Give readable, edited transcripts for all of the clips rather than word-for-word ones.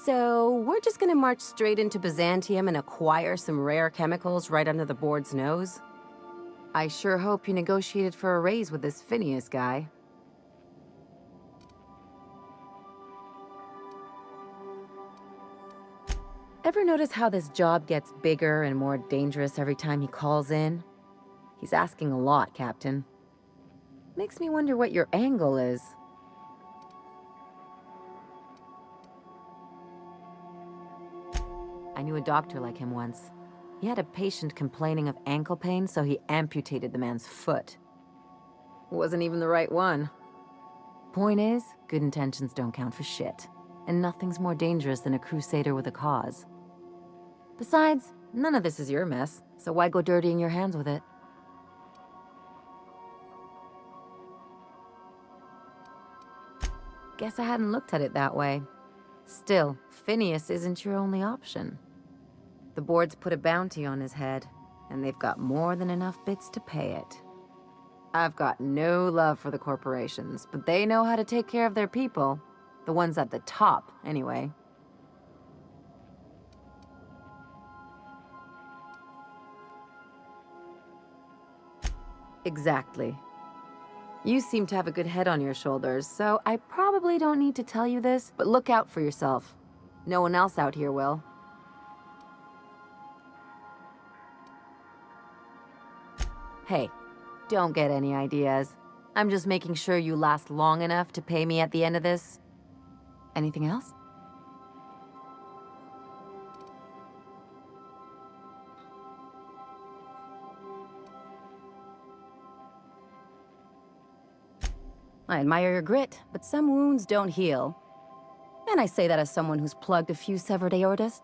So, we're just gonna march straight into Byzantium and acquire some rare chemicals right under the board's nose? I sure hope you negotiated for a raise with this Phineas guy. Ever notice how this job gets bigger and more dangerous every time he calls in? He's asking a lot, Captain. Makes me wonder what your angle is. I knew a doctor like him once. He had a patient complaining of ankle pain, so he amputated the man's foot. Wasn't even the right one. Point is, good intentions don't count for shit. And nothing's more dangerous than a crusader with a cause. Besides, none of this is your mess, so why go dirtying your hands with it? Guess I hadn't looked at it that way. Still, Phineas isn't your only option. The board's put a bounty on his head, and they've got more than enough bits to pay it. I've got no love for the corporations, but they know how to take care of their people. The ones at the top, anyway. Exactly. You seem to have a good head on your shoulders, so I probably don't need to tell you this, but look out for yourself. No one else out here will. Hey, don't get any ideas. I'm just making sure you last long enough to pay me at the end of this. Anything else? I admire your grit, but some wounds don't heal. And I say that as someone who's plugged a few severed aortas.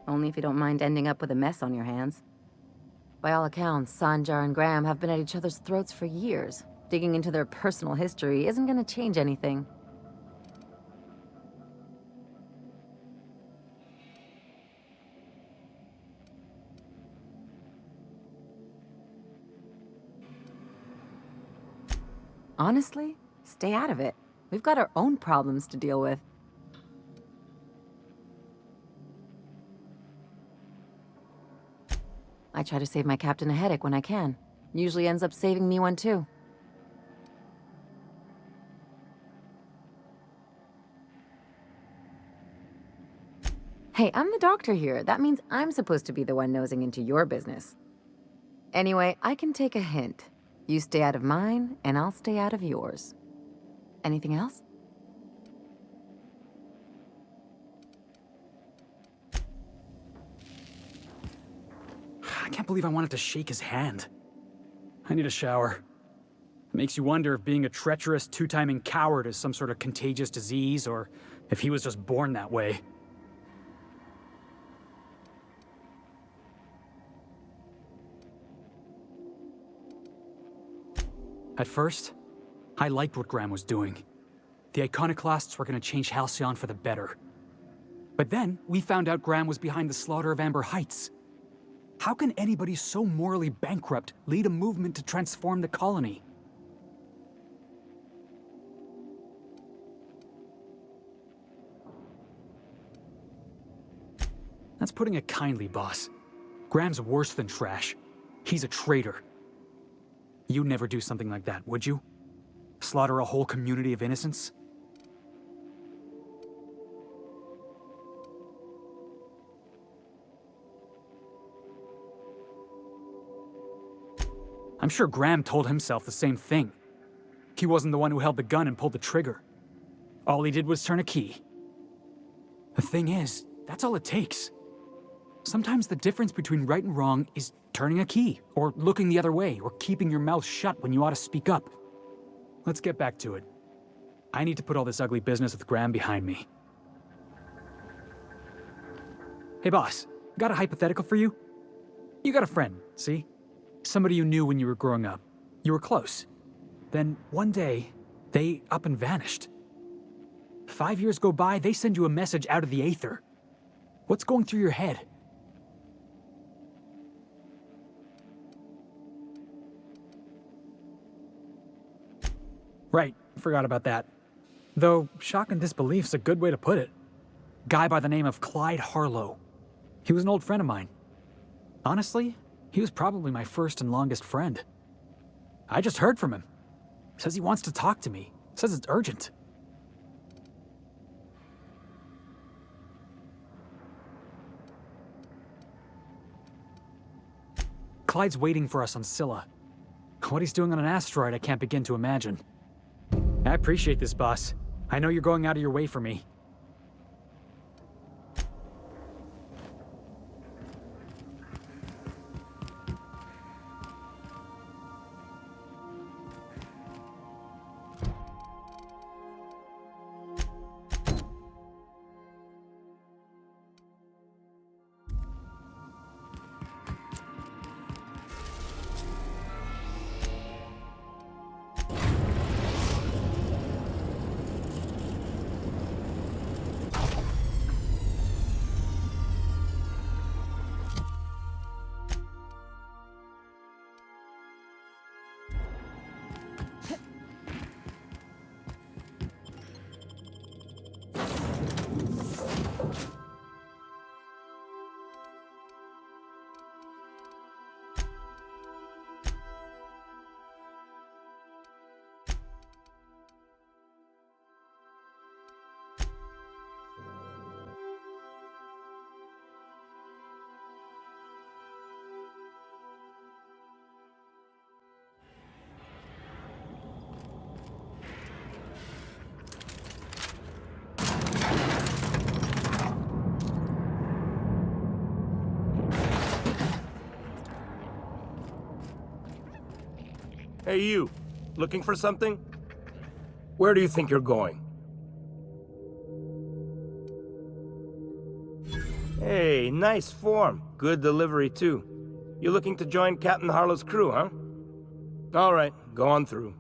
Only if you don't mind ending up with a mess on your hands. By all accounts, Sanjar and Graham have been at each other's throats for years. Digging into their personal history isn't gonna change anything. Honestly, stay out of it. We've got our own problems to deal with. I try to save my captain a headache when I can. Usually ends up saving me one too. Hey, I'm the doctor here. That means I'm supposed to be the one nosing into your business. Anyway, I can take a hint. You stay out of mine, and I'll stay out of yours. Anything else? I can't believe I wanted to shake his hand. I need a shower. It makes you wonder if being a treacherous, two-timing coward is some sort of contagious disease, or if he was just born that way. At first, I liked what Graham was doing. The Iconoclasts were going to change Halcyon for the better. But then, we found out Graham was behind the slaughter of Amber Heights. How can anybody so morally bankrupt lead a movement to transform the colony? That's putting it kindly, boss. Graham's worse than trash. He's a traitor. You'd never do something like that, would you? Slaughter a whole community of innocents? I'm sure Graham told himself the same thing. He wasn't the one who held the gun and pulled the trigger. All he did was turn a key. The thing is, that's all it takes. Sometimes the difference between right and wrong is turning a key, or looking the other way, or keeping your mouth shut when you ought to speak up. Let's get back to it. I need to put all this ugly business with Graham behind me. Hey boss, got a hypothetical for you? You got a friend, see? Somebody you knew when you were growing up. You were close. Then, one day, they up and vanished. 5 years go by, they send you a message out of the aether. What's going through your head? Right, forgot about that. Though, shock and disbelief's a good way to put it. Guy by the name of Clyde Harlow. He was an old friend of mine. Honestly, he was probably my first and longest friend. I just heard from him. Says he wants to talk to me. Says it's urgent. Clyde's waiting for us on Scylla. What he's doing on an asteroid, I can't begin to imagine. I appreciate this, boss. I know you're going out of your way for me. Hey, you. Looking for something? Where do you think you're going? Hey, nice form. Good delivery, too. You looking to join Captain Harlow's crew, huh? All right, go on through.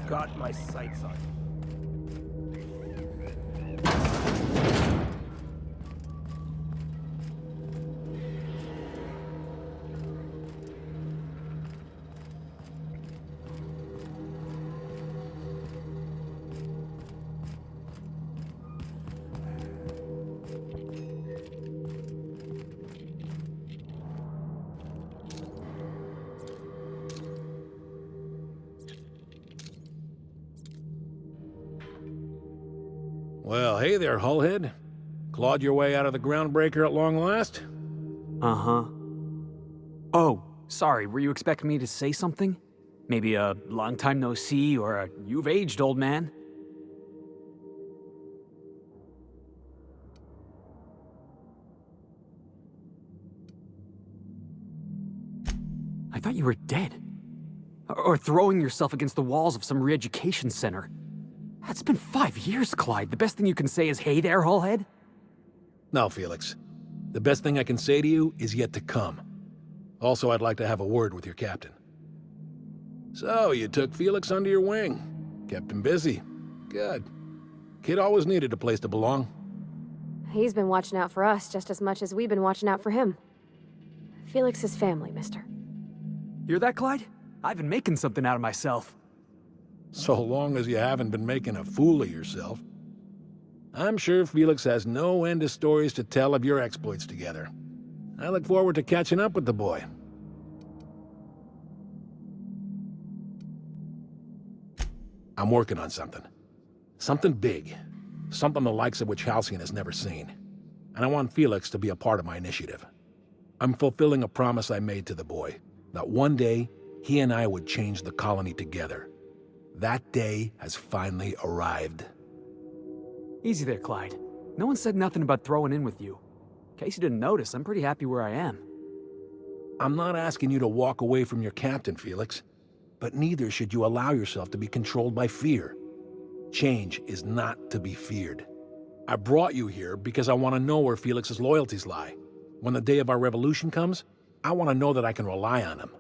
Got my sights on you. Well, hey there, Hullhead. Clawed your way out of the groundbreaker at long last? Uh-huh. Oh, sorry, were you expecting me to say something? Maybe a long time no see, or a you've aged, old man? I thought you were dead. Or throwing yourself against the walls of some re-education center. It's been 5 years, Clyde. The best thing you can say is, hey there, Hullhead? No, Felix. The best thing I can say to you is yet to come. Also, I'd like to have a word with your captain. So, you took Felix under your wing. Kept him busy. Good. Kid always needed a place to belong. He's been watching out for us just as much as we've been watching out for him. Felix is family, mister. Hear that, Clyde? I've been making something out of myself. So long as you haven't been making a fool of yourself. I'm sure Felix has no end of stories to tell of your exploits together. I look forward to catching up with the boy. I'm working on something. Something big. Something the likes of which Halcyon has never seen. And I want Felix to be a part of my initiative. I'm fulfilling a promise I made to the boy, that one day, he and I would change the colony together. That day has finally arrived. Easy there, Clyde. No one said nothing about throwing in with you. In case you didn't notice, I'm pretty happy where I am. I'm not asking you to walk away from your captain, Felix. But neither should you allow yourself to be controlled by fear. Change is not to be feared. I brought you here because I want to know where Felix's loyalties lie. When the day of our revolution comes, I want to know that I can rely on him.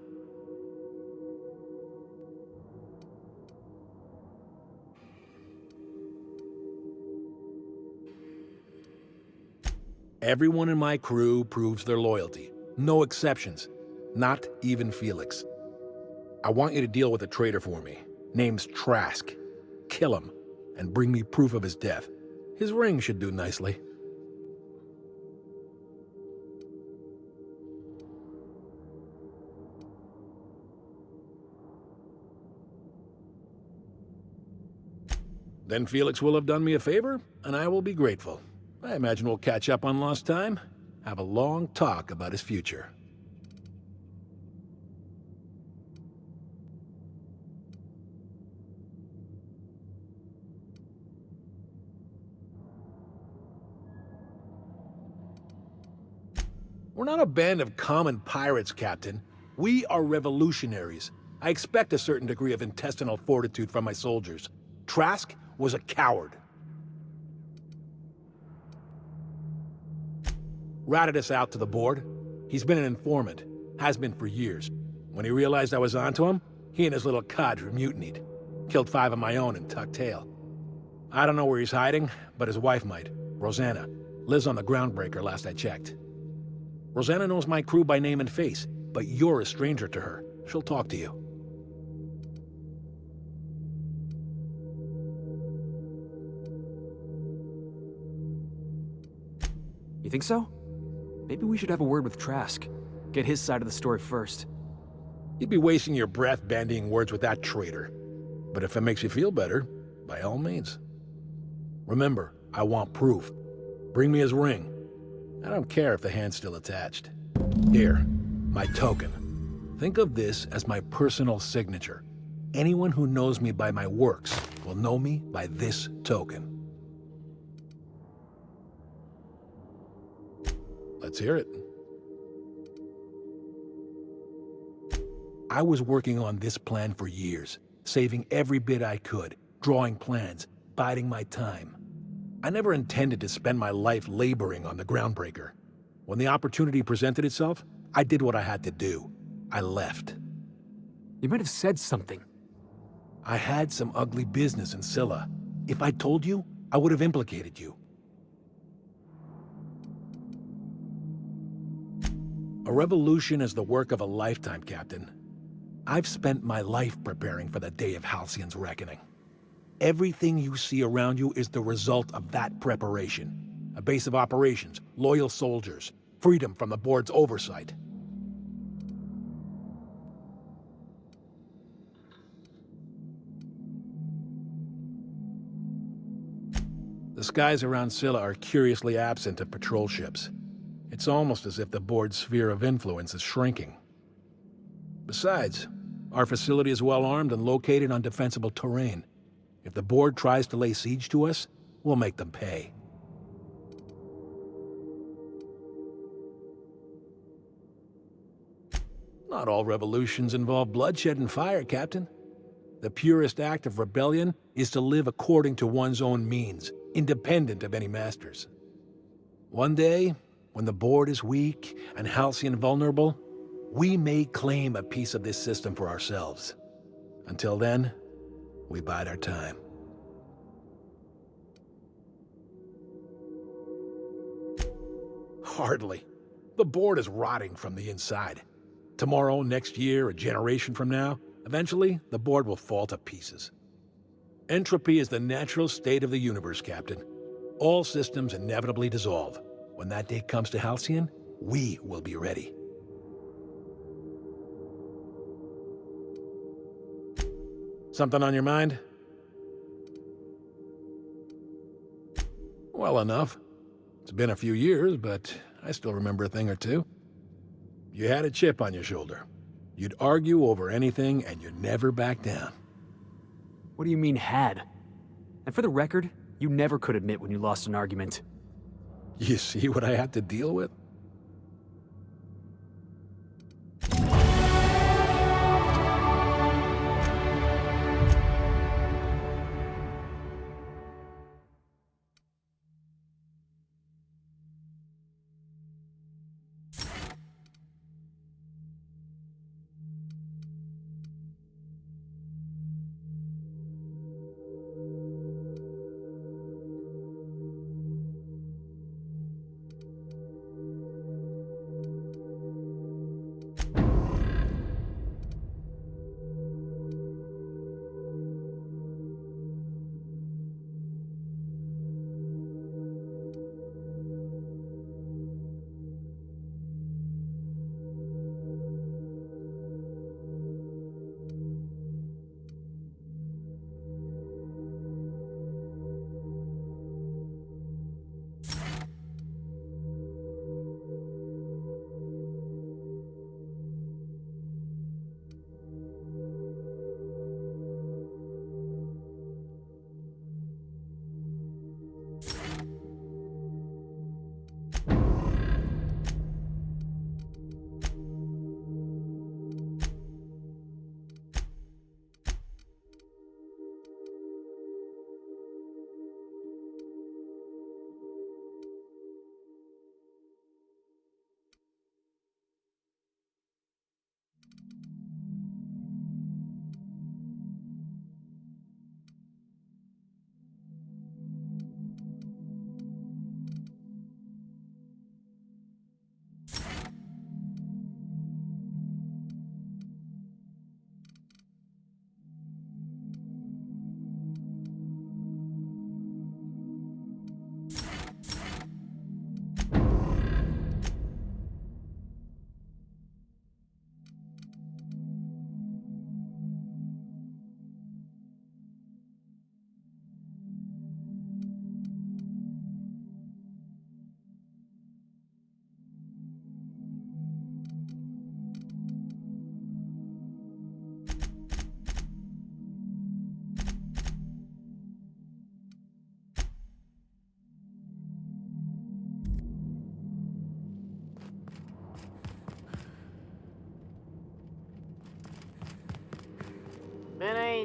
Everyone in my crew proves their loyalty. No exceptions. Not even Felix. I want you to deal with a traitor for me. Name's Trask. Kill him, and bring me proof of his death. His ring should do nicely. Then Felix will have done me a favor, and I will be grateful. I imagine we'll catch up on lost time, have a long talk about his future. We're not a band of common pirates, Captain. We are revolutionaries. I expect a certain degree of intestinal fortitude from my soldiers. Trask was a coward. Ratted us out to the board. He's been an informant. Has been for years. When he realized I was onto him, he and his little cadre mutinied. Killed 5 of my own and tucked tail. I don't know where he's hiding, but his wife might. Rosanna. Lives on the Groundbreaker last I checked. Rosanna knows my crew by name and face, but you're a stranger to her. She'll talk to you. You think so? Maybe we should have a word with Trask. Get his side of the story first. You'd be wasting your breath bandying words with that traitor. But if it makes you feel better, by all means. Remember, I want proof. Bring me his ring. I don't care if the hand's still attached. Here, my token. Think of this as my personal signature. Anyone who knows me by my works will know me by this token. Let's hear it. I was working on this plan for years, saving every bit I could, drawing plans, biding my time. I never intended to spend my life laboring on the Groundbreaker. When the opportunity presented itself, I did what I had to do. I left. You might have said something. I had some ugly business in Scylla. If I told you, I would have implicated you. A revolution is the work of a lifetime, Captain. I've spent my life preparing for the day of Halcyon's reckoning. Everything you see around you is the result of that preparation. A base of operations, loyal soldiers, freedom from the board's oversight. The skies around Scylla are curiously absent of patrol ships. It's almost as if the board's sphere of influence is shrinking. Besides, our facility is well armed and located on defensible terrain. If the board tries to lay siege to us, we'll make them pay. Not all revolutions involve bloodshed and fire, Captain. The purest act of rebellion is to live according to one's own means, independent of any masters. One day, when the board is weak and Halcyon vulnerable, we may claim a piece of this system for ourselves. Until then, we bide our time. Hardly. The board is rotting from the inside. Tomorrow, next year, a generation from now, eventually, the board will fall to pieces. Entropy is the natural state of the universe, Captain. All systems inevitably dissolve. When that day comes to Halcyon, we will be ready. Something on your mind? Well enough. It's been a few years, but I still remember a thing or two. You had a chip on your shoulder. You'd argue over anything, and you'd never back down. What do you mean, had? And for the record, you never could admit when you lost an argument. You see what I had to deal with?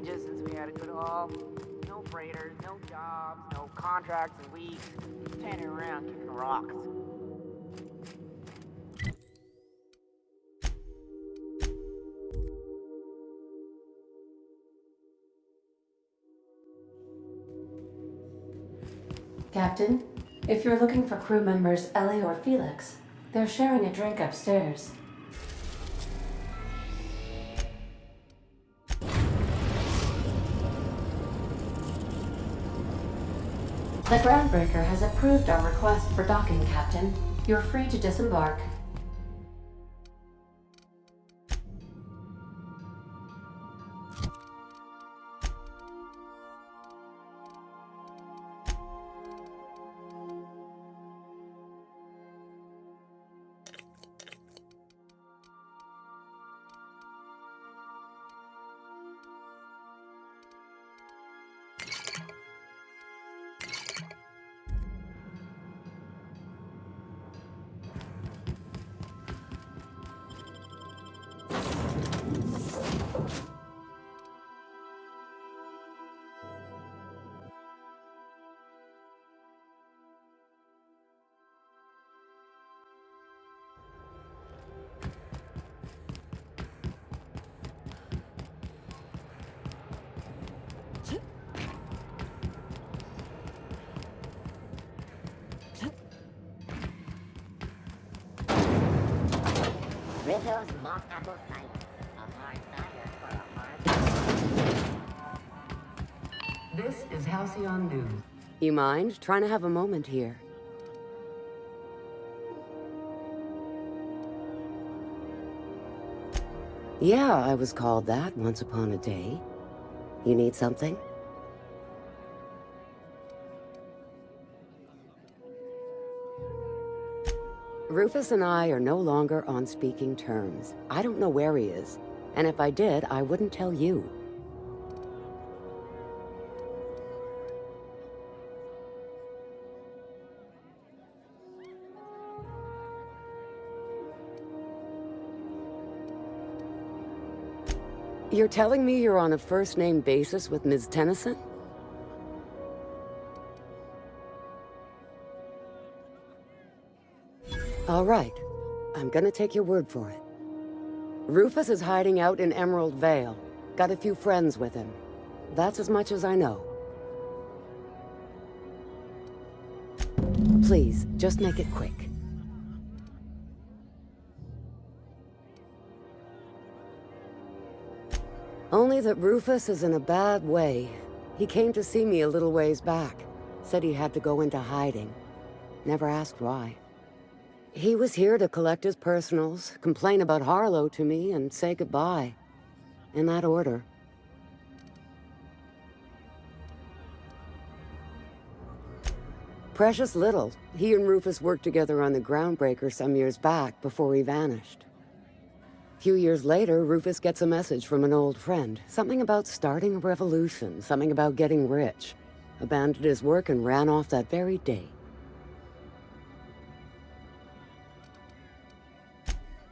ages since we had a good haul. No freighters, no jobs, no contracts in weeks. Standing around kicking rocks. Captain, if you're looking for crew members Ellie or Felix, they're sharing a drink upstairs. The groundbreaker has approved our request for docking, Captain. You're free to disembark. Rizzo's mock apple cider. A hard cider for a hard. This is Halcyon News. You mind trying to have a moment here? Yeah, I was called that once upon a day. You need something? Rufus and I are no longer on speaking terms. I don't know where he is. And if I did, I wouldn't tell you. You're telling me you're on a first-name basis with Ms. Tennyson? All right. I'm gonna take your word for it. Rufus is hiding out in Emerald Vale. Got a few friends with him. That's as much as I know. Please, just make it quick. Only that Rufus is in a bad way. He came to see me a little ways back. Said he had to go into hiding. Never asked why. He was here to collect his personals, complain about Harlow to me, and say goodbye. In that order. Precious little. He and Rufus worked together on the Groundbreaker some years back before he vanished. A few years later, Rufus gets a message from an old friend. Something about starting a revolution, something about getting rich. Abandoned his work and ran off that very day.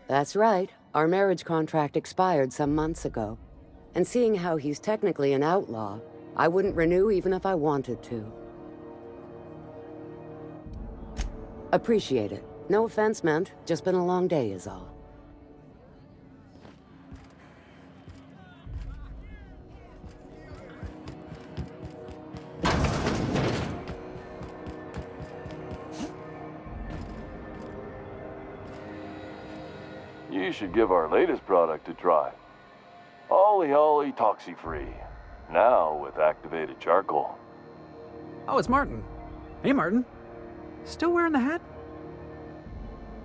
That's right. Our marriage contract expired some months ago. And seeing how he's technically an outlaw, I wouldn't renew even if I wanted to. Appreciate it. No offense meant, just been a long day is all. You should give our latest product a try. Holly Holly Toxi-Free. Now with activated charcoal. Oh, it's Martin. Hey, Martin. Still wearing the hat?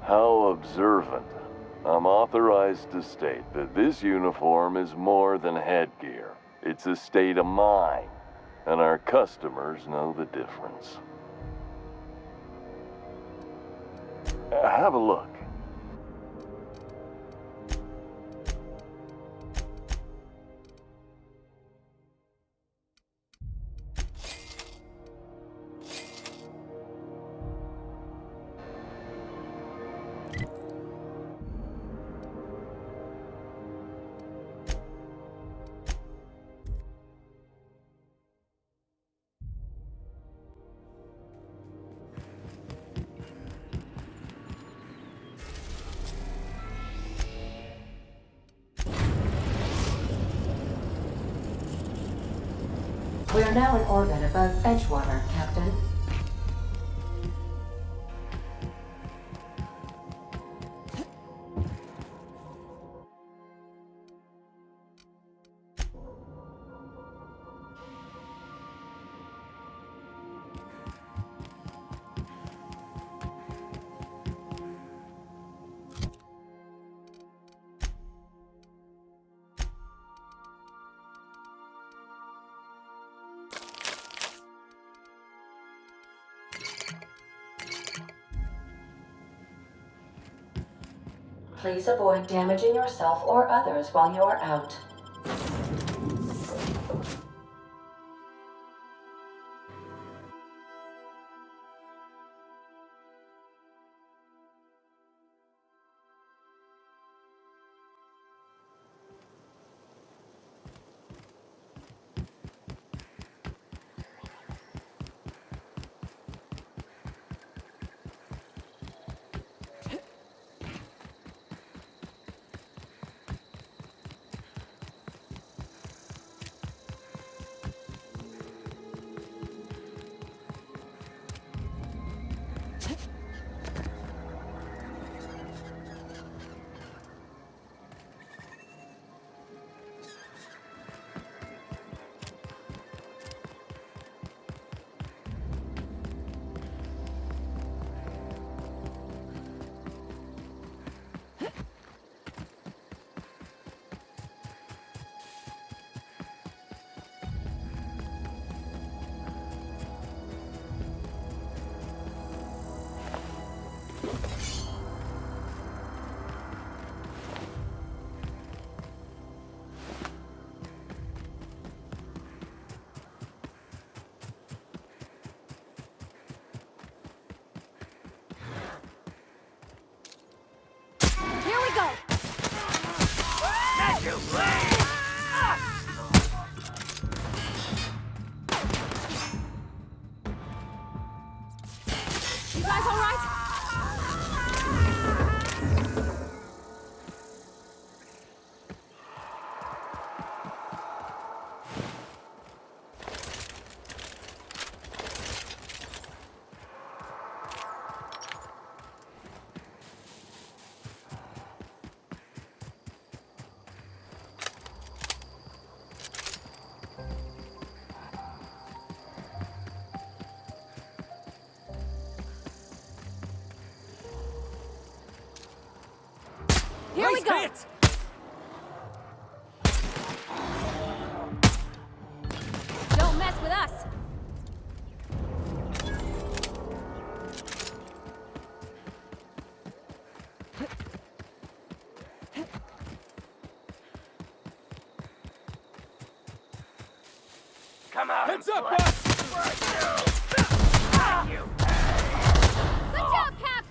How observant. I'm authorized to state that this uniform is more than headgear. It's a state of mind, and our customers know the difference. Have a look. are now in orbit above Edgewater, Captain. Please avoid damaging yourself or others while you are out. Here we go! You guys all right? Here we go! Don't mess with us! Come out. Heads up, boss! Good job, Cap!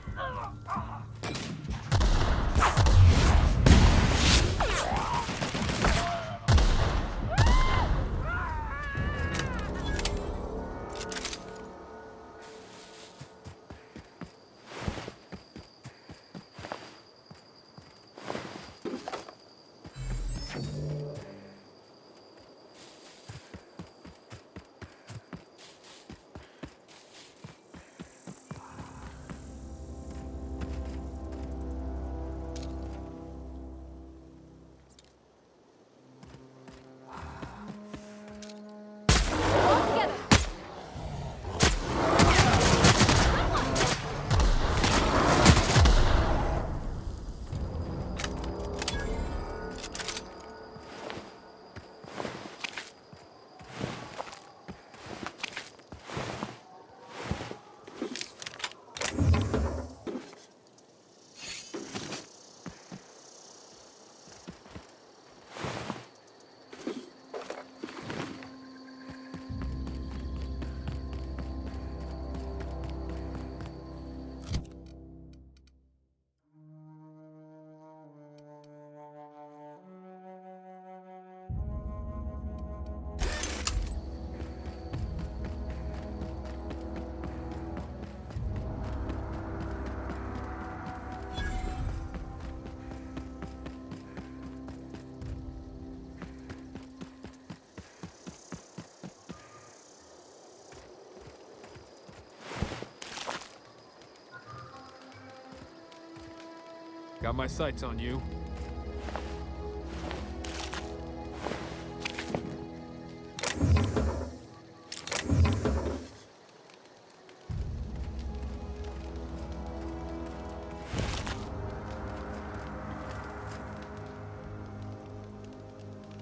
Got my sights on you.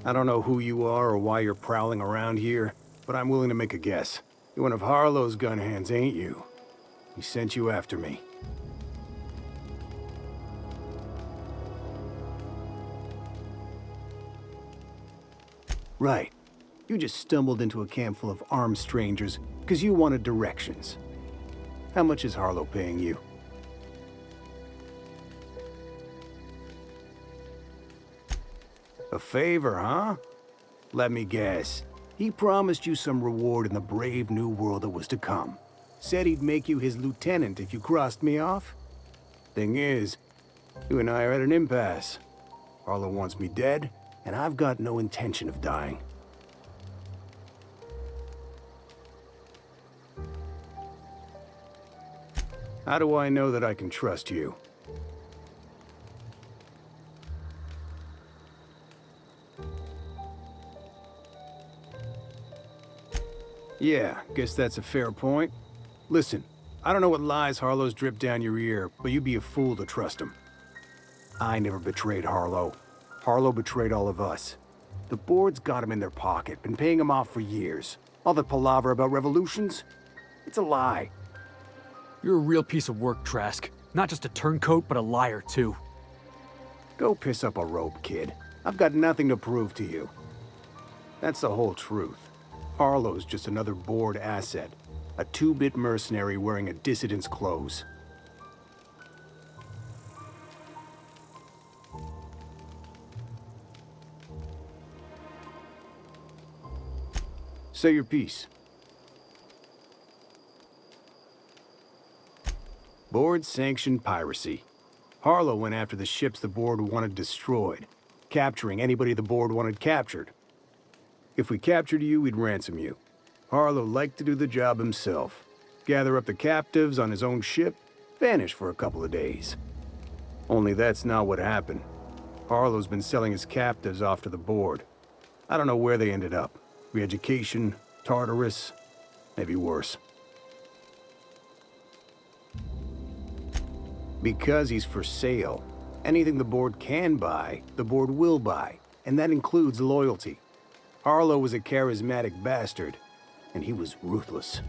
I don't know who you are or why you're prowling around here, but I'm willing to make a guess. You're one of Harlow's gun hands, ain't you? He sent you after me. Right. You just stumbled into a camp full of armed strangers because you wanted directions. How much is Harlow paying you? A favor, huh? Let me guess. He promised you some reward in the brave new world that was to come. Said he'd make you his lieutenant if you crossed me off? Thing is, you and I are at an impasse. Harlow wants me dead, and I've got no intention of dying. How do I know that I can trust you? Yeah, guess that's a fair point. Listen, I don't know what lies Harlow's dripped down your ear, but you'd be a fool to trust him. I never betrayed Harlow. Harlow betrayed all of us. The board's got him in their pocket, been paying him off for years. All the palaver about revolutions? It's a lie. You're a real piece of work, Trask. Not just a turncoat, but a liar, too. Go piss up a rope, kid. I've got nothing to prove to you. That's the whole truth. Harlow's just another board asset. A two-bit mercenary wearing a dissident's clothes. Say your piece. Board-sanctioned piracy. Harlow went after the ships the board wanted destroyed, capturing anybody the board wanted captured. If we captured you, we'd ransom you. Harlow liked to do the job himself. Gather up the captives on his own ship, vanish for a couple of days. Only that's not what happened. Harlow's been selling his captives off to the board. I don't know where they ended up. Re-education, Tartarus, maybe worse. Because he's for sale. Anything the board can buy, the board will buy, and that includes loyalty. Harlow was a charismatic bastard, and he was ruthless.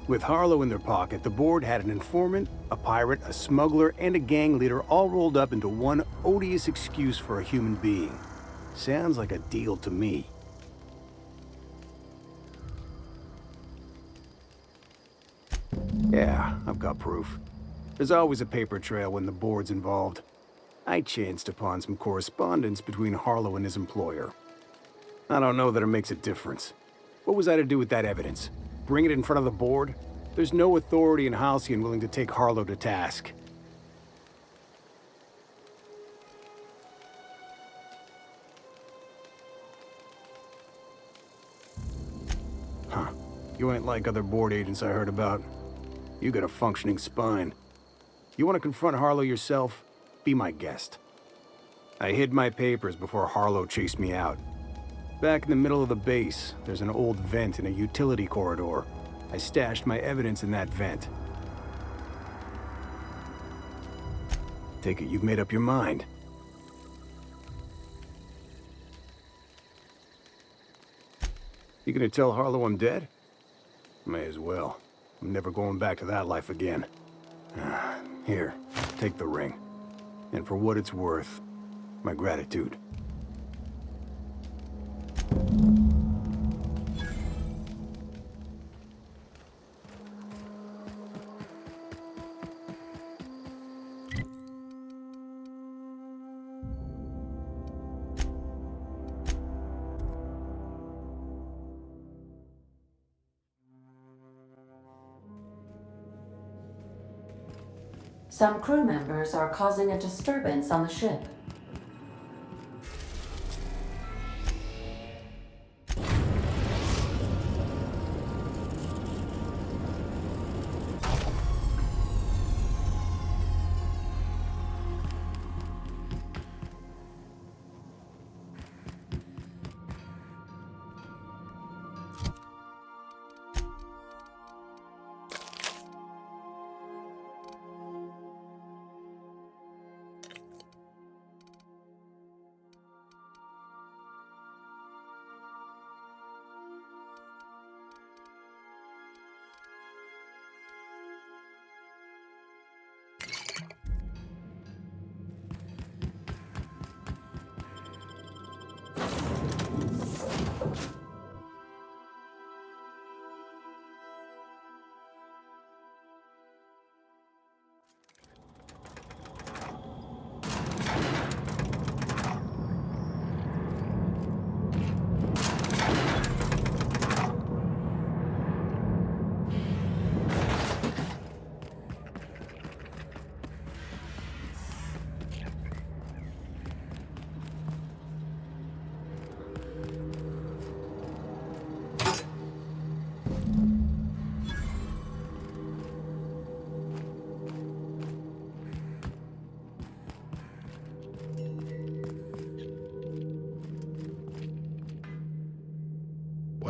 With Harlow in their pocket, the board had an informant, a pirate, a smuggler, and a gang leader all rolled up into one odious excuse for a human being. Sounds like a deal to me. Yeah, I've got proof. There's always a paper trail when the board's involved. I chanced upon some correspondence between Harlow and his employer. I don't know that it makes a difference. What was I to do with that evidence? Bring it in front of the board? There's no authority in Halcyon willing to take Harlow to task. Huh. You ain't like other board agents I heard about. You got a functioning spine. You want to confront Harlow yourself? Be my guest. I hid my papers before Harlow chased me out. Back in the middle of the base, there's an old vent in a utility corridor. I stashed my evidence in that vent. Take it you've made up your mind. You gonna tell Harlow I'm dead? May as well. I'm never going back to that life again. Here, take the ring. And for what it's worth, my gratitude. Some crew members are causing a disturbance on the ship.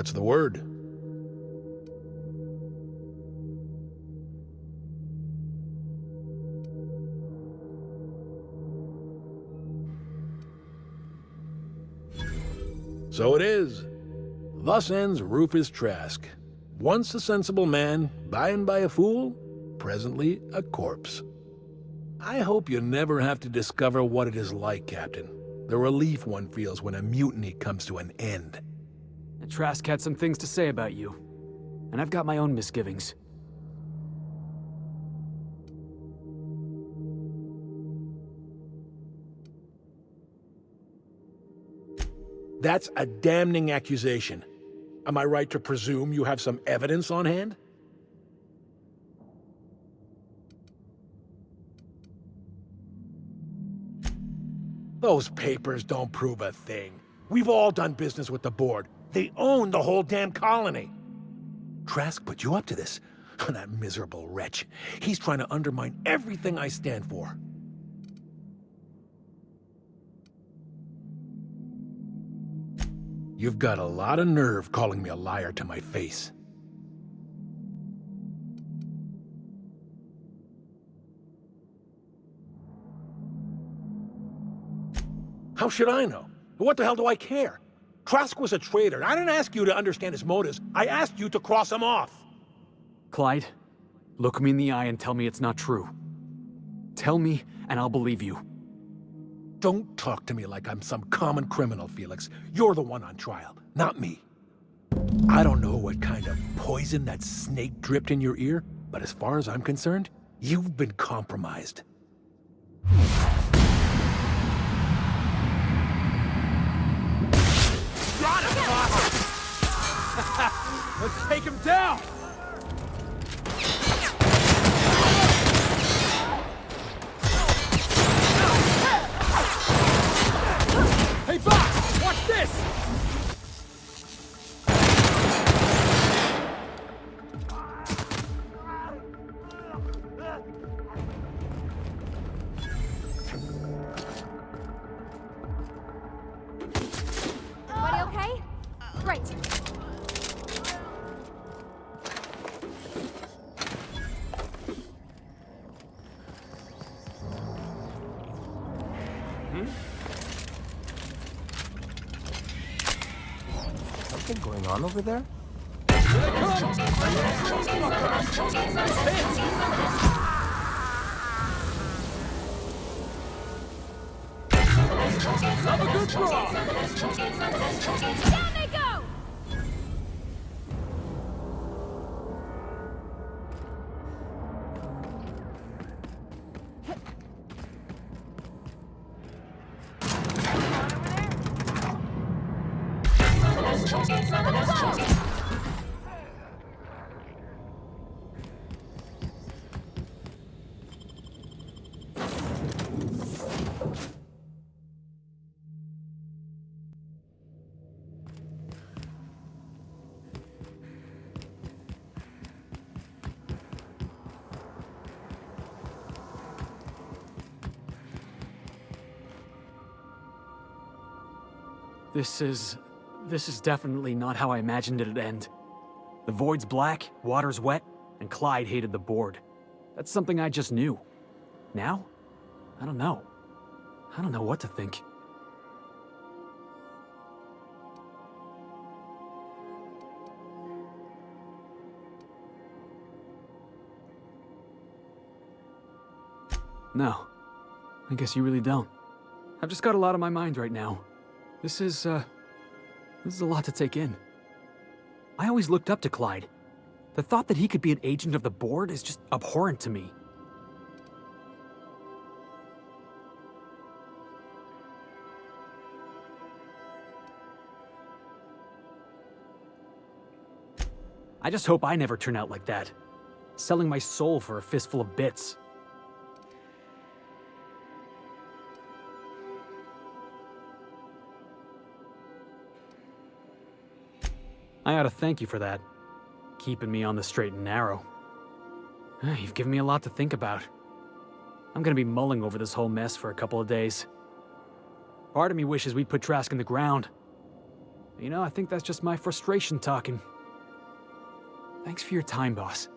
What's the word? So it is. Thus ends Rufus Trask. Once a sensible man, by and by a fool, presently a corpse. I hope you never have to discover what it is like, Captain. The relief one feels when a mutiny comes to an end. Trask had some things to say about you, and I've got my own misgivings. That's a damning accusation. Am I right to presume you have some evidence on hand? Those papers don't prove a thing. We've all done business with the board. They own the whole damn colony. Trask put you up to this. That miserable wretch. He's trying to undermine everything I stand for. You've got a lot of nerve calling me a liar to my face. How should I know? What the hell do I care? Trask was a traitor. I didn't ask you to understand his motives. I asked you to cross him off. Clyde, look me in the eye and tell me it's not true. Tell me, and I'll believe you. Don't talk to me like I'm some common criminal, Felix. You're the one on trial, not me. I don't know what kind of poison that snake dripped in your ear, but as far as I'm concerned, you've been compromised. Got him, Let's take him down! Hey, boss! Watch this! Everybody okay? Great. Something going on over there? Have a good draw! Down they go! This is definitely not how I imagined it'd end. The void's black, water's wet, and Clyde hated the board. That's something I just knew. Now? I don't know. I don't know what to think. No. I guess you really don't. I've just got a lot on my mind right now. This is a lot to take in. I always looked up to Clyde. The thought that he could be an agent of the board is just abhorrent to me. I just hope I never turn out like that. Selling my soul for a fistful of bits. I ought to thank you for that. Keeping me on the straight and narrow. You've given me a lot to think about. I'm gonna be mulling over this whole mess for a couple of days. Part of me wishes we'd put Trask in the ground. You know, I think that's just my frustration talking. Thanks for your time, boss.